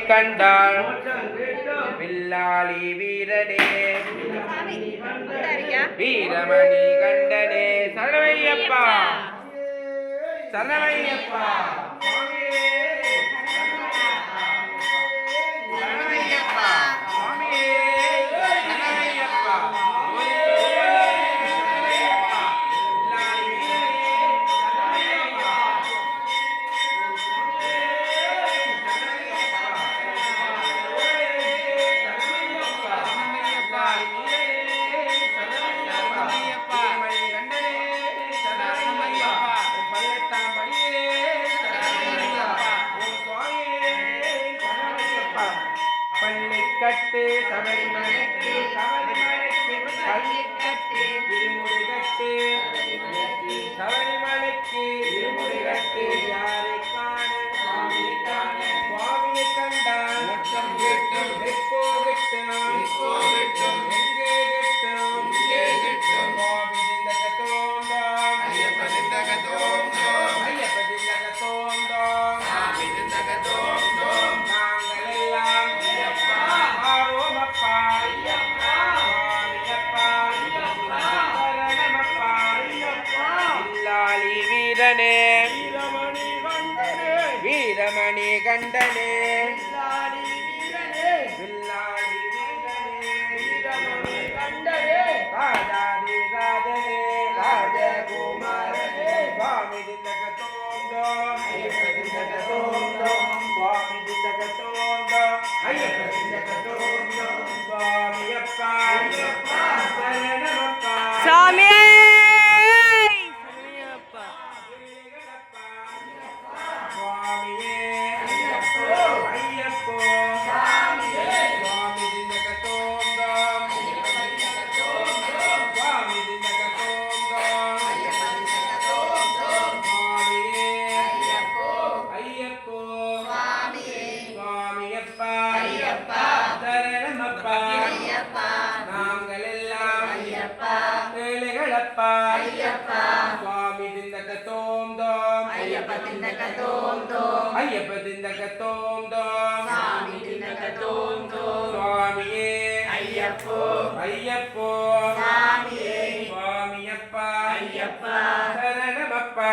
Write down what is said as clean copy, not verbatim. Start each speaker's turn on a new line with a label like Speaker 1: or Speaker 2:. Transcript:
Speaker 1: கண்டாள் வில்லாளி வீரனே வீரமணி கண்டனே சரணமையப்பா சரணமையப்பா கட்டு சபரிமலைக்கு கட்டு திருமுடி கட்டு சபரிமலைக்கு திருமுடி கட்டு யாரை காண சுவாமியை கண்டான் மொத்தம் கிட்டும் எப்போ கிட்டும் எங்கே கிட்டும் சுவாமி திண்டகத்தோண்டாம் ஐயப்ப திண்டகத்தோண்டாம் நாங்கள் எல்லாம் வீரனே வீரமணி கண்டனே ராஜாதி ராஜனே ராஜகுமாரனே சுவாமி திண்டகத்தோண்டாம் ஐயப்ப திண்டகத்தோண்டாம் சுவாமி திண்டகத்தோண்டாம் ஐயப்ப திண்டகத்தோண்டாம் சுவாமியப்பா சரணமப்பா
Speaker 2: சாமி
Speaker 1: சுவாமியே ஐயப்போ சுவாமி திண்டகத்தோண்டாம் சுவாமி திண்டகத்தோண்டாம் சுவாமியே ஐயப்போ சுவாமியப்பா சரணமப்பா நாங்கள் எல்லாம் ஏழைகளப்பா சுவாமி திண்டகத்தோண்டாம் ஐயப்ப திண்டகத்தோண்டாம் சுவாமியே ஐயப்போ சுவாமியப்பா சரணமப்பா